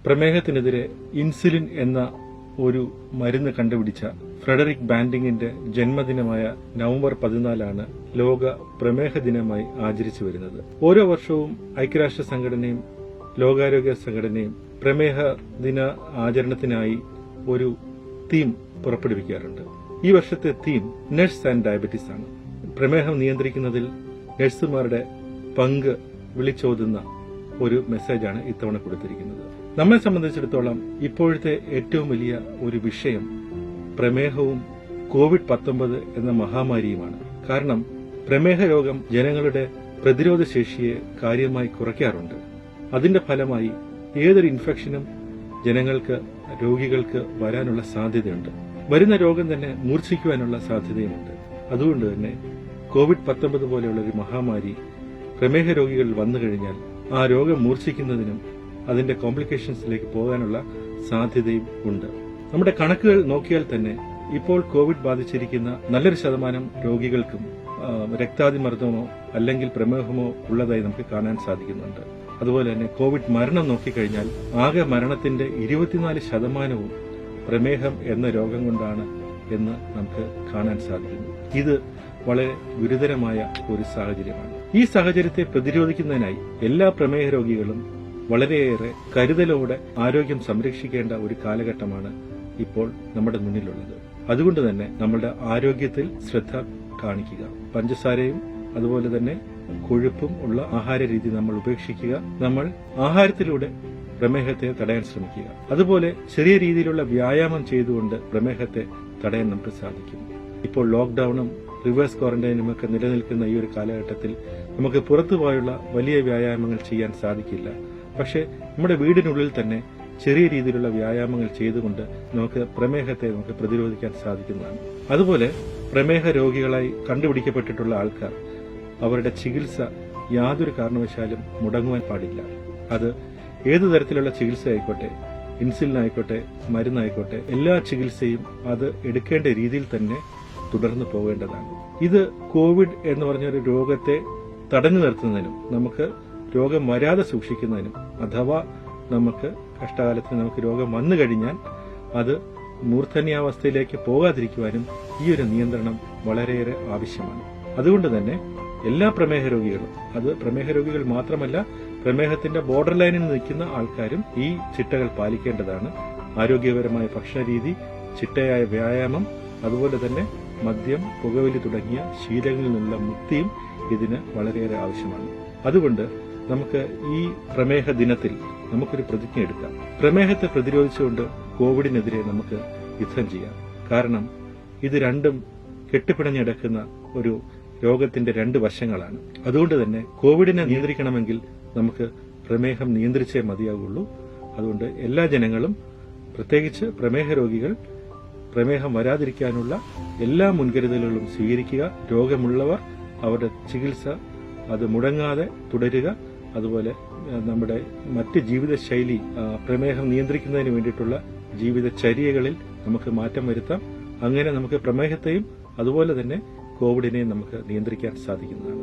പ്രമേഹത്തിനെതിരെ insulin എന്ന ഒരു മരുന്ന് കണ്ടുപിടിച്ച ഫ്രെഡറിക് ബാൻഡിങ്ങിന്റെ ജന്മദിനമായ നവംബർ 14 ലോക പ്രമേഹ ദിനമായി ആചരിച്ചു വരുന്നത്. ഓരോ വർഷവും ഐക്യരാഷ്ട്ര സംഘടനയും ലോകാരോഗ്യ സംഘടനയും പ്രമേഹ ദിന ആചരണത്തിനായി ഒരു തീം പുറപ്പെടുവിക്കാറുണ്ട്. ഈ വർഷത്തെ തീം നഴ്സ് ആൻഡ് ഡയബറ്റീസ് ആണ്. പ്രമേഹം നിയന്ത്രിക്കുന്നതിൽ നഴ്സുമാരുടെ പങ്ക് വിളിച്ചോതുന്ന ഒരു മെസ്സേജാണ് ഇത്തവണ കൊടുത്തിരിക്കുന്നത്. നമ്മെ സംബന്ധിച്ചിടത്തോളം ഇപ്പോഴത്തെ ഏറ്റവും വലിയ ഒരു വിഷയം പ്രമേഹവും കോവിഡ്-19 എന്ന മഹാമാരിയുമാണ്. കാരണം പ്രമേഹ രോഗം ജനങ്ങളുടെ പ്രതിരോധ ശേഷിയെ കാര്യമായി കുറയ്ക്കാറുണ്ട്. അതിന്റെ ഫലമായി ഏതൊരു ഇൻഫെക്ഷനും രോഗികൾക്ക് വരാനുള്ള സാധ്യതയുണ്ട്. വരുന്ന രോഗം തന്നെ മൂർച്ഛിക്കുവാനുള്ള സാധ്യതയുമുണ്ട്. അതുകൊണ്ട് തന്നെ കോവിഡ്-19 പോലെയുള്ള ഒരു മഹാമാരി പ്രമേഹ രോഗികൾ വന്നു കഴിഞ്ഞാൽ ആ രോഗം മൂർച്ഛിക്കുന്നതിനും അതിന്റെ കോംപ്ലിക്കേഷൻസിലേക്ക് പോകാനുള്ള സാധ്യതയും ഉണ്ട്. നമ്മുടെ കണക്കുകൾ നോക്കിയാൽ തന്നെ ഇപ്പോൾ കോവിഡ് ബാധിച്ചിരിക്കുന്ന നല്ലൊരു ശതമാനം രോഗികൾക്കും രക്താതിമർദ്ദമോ അല്ലെങ്കിൽ പ്രമേഹമോ ഉള്ളതായി നമുക്ക് കാണാൻ സാധിക്കുന്നുണ്ട്. അതുപോലെ തന്നെ കോവിഡ് മരണം നോക്കിക്കഴിഞ്ഞാൽ ആകെ മരണത്തിന്റെ 24% പ്രമേഹം എന്ന രോഗം കൊണ്ടാണ് എന്ന് നമുക്ക് കാണാൻ സാധിക്കുന്നു. ഇത് വളരെ ഗുരുതരമായ ഒരു സാഹചര്യമാണ്. ഈ സാഹചര്യത്തെ പ്രതിരോധിക്കുന്നതിനായി എല്ലാ പ്രമേഹ രോഗികളും വളരെയേറെ കരുതലോടെ ആരോഗ്യം സംരക്ഷിക്കേണ്ട ഒരു കാലഘട്ടമാണ് ഇപ്പോൾ നമ്മുടെ മുന്നിലുള്ളത്. അതുകൊണ്ട് തന്നെ നമ്മുടെ ആരോഗ്യത്തിൽ ശ്രദ്ധ കാണിക്കുക. പഞ്ചസാരയും അതുപോലെ തന്നെ കൊഴുപ്പും ഉള്ള ആഹാര രീതി നമ്മൾ ഉപേക്ഷിക്കുക. നമ്മൾ ആഹാരത്തിലൂടെ പ്രമേഹത്തെ തടയാൻ ശ്രമിക്കുക. അതുപോലെ ചെറിയ രീതിയിലുള്ള വ്യായാമം ചെയ്തുകൊണ്ട് പ്രമേഹത്തെ തടയാൻ നമുക്ക് സാധിക്കും. ഇപ്പോൾ ലോക്ഡൌണും റിവേഴ്സ് ക്വാറന്റൈനും ഒക്കെ നിലനിൽക്കുന്ന ഈ ഒരു കാലഘട്ടത്തിൽ നമുക്ക് പുറത്തുപോയുള്ള വലിയ വ്യായാമങ്ങൾ ചെയ്യാൻ സാധിക്കില്ല. പക്ഷേ നമ്മുടെ വീടിനുള്ളിൽ തന്നെ ചെറിയ രീതിയിലുള്ള വ്യായാമങ്ങൾ ചെയ്തുകൊണ്ട് നമുക്ക് പ്രമേഹത്തെ പ്രതിരോധിക്കാൻ സാധിക്കുന്നതാണ്. അതുപോലെ പ്രമേഹ രോഗികളായി കണ്ടുപിടിക്കപ്പെട്ടിട്ടുള്ള ആൾക്കാർ അവരുടെ ചികിത്സ യാതൊരു കാരണവശാലും മുടങ്ങുവാൻ പാടില്ല. അത് ഏതു തരത്തിലുള്ള ചികിത്സ ആയിക്കോട്ടെ, ഇൻസുലിൻ ആയിക്കോട്ടെ, മരുന്നായിക്കോട്ടെ, എല്ലാ ചികിത്സയും അത് എടുക്കേണ്ട രീതിയിൽ തന്നെ തുടർന്നു പോകേണ്ടതാണ്. ഇത് കോവിഡ് എന്ന് പറഞ്ഞൊരു രോഗത്തെ തടഞ്ഞു നിർത്തുന്നതിനും നമുക്ക് രോഗം വരാതെ സൂക്ഷിക്കുന്നതിനും അഥവാ നമുക്ക് കഷ്ടകാലത്തിന് നമുക്ക് രോഗം വന്നു കഴിഞ്ഞാൽ അത് മൂർധന്യാവസ്ഥയിലേക്ക് പോകാതിരിക്കുവാനും ഈ ഒരു നിയന്ത്രണം വളരെയേറെ ആവശ്യമാണ്. അതുകൊണ്ട് തന്നെ എല്ലാ പ്രമേഹ രോഗികളും, അത് പ്രമേഹ രോഗികൾ മാത്രമല്ല, പ്രമേഹത്തിന്റെ ബോർഡർ ലൈനിൽ നിൽക്കുന്ന ആൾക്കാരും ഈ ചിട്ടകൾ പാലിക്കേണ്ടതാണ്. ആരോഗ്യപരമായ ഭക്ഷണരീതി, ചിട്ടയായ വ്യായാമം, അതുപോലെ തന്നെ മദ്യം, പുകവലി തുടങ്ങിയ ശീലങ്ങളിൽ നിന്നുള്ള മുക്തിയും ഇതിന് വളരെയേറെ ആവശ്യമാണ്. അതുകൊണ്ട് നമുക്ക് ഈ പ്രമേഹ ദിനത്തിൽ നമുക്കൊരു പ്രതിജ്ഞ എടുക്കാം. പ്രമേഹത്തെ പ്രതിരോധിച്ചുകൊണ്ട് കോവിഡിനെതിരെ നമുക്ക് യുദ്ധം ചെയ്യാം. കാരണം ഇത് രണ്ടും കെട്ടിപ്പിണഞ്ഞെടുക്കുന്ന ഒരു രോഗത്തിന്റെ രണ്ട് വശങ്ങളാണ്. അതുകൊണ്ട് തന്നെ കോവിഡിനെ നിയന്ത്രിക്കണമെങ്കിൽ നമുക്ക് പ്രമേഹം നിയന്ത്രിച്ചേ മതിയാകുള്ളൂ. അതുകൊണ്ട് എല്ലാ ജനങ്ങളും, പ്രത്യേകിച്ച് പ്രമേഹ രോഗികൾ, പ്രമേഹം വരാതിരിക്കാനുള്ള എല്ലാ മുൻകരുതലുകളും സ്വീകരിക്കുക. രോഗമുള്ളവർ അവരുടെ ചികിത്സ അത് മുടങ്ങാതെ തുടരുക. അതുപോലെ നമ്മുടെ മറ്റ് ജീവിതശൈലി, പ്രമേഹം നിയന്ത്രിക്കുന്നതിന് വേണ്ടിയിട്ടുള്ള ജീവിതചര്യകളിൽ നമുക്ക് മാറ്റം വരുത്താം. അങ്ങനെ നമുക്ക് പ്രമേഹത്തെയും അതുപോലെ തന്നെ കോവിഡിനെയും നമുക്ക് നിയന്ത്രിക്കാൻ സാധിക്കുന്നതാണ്.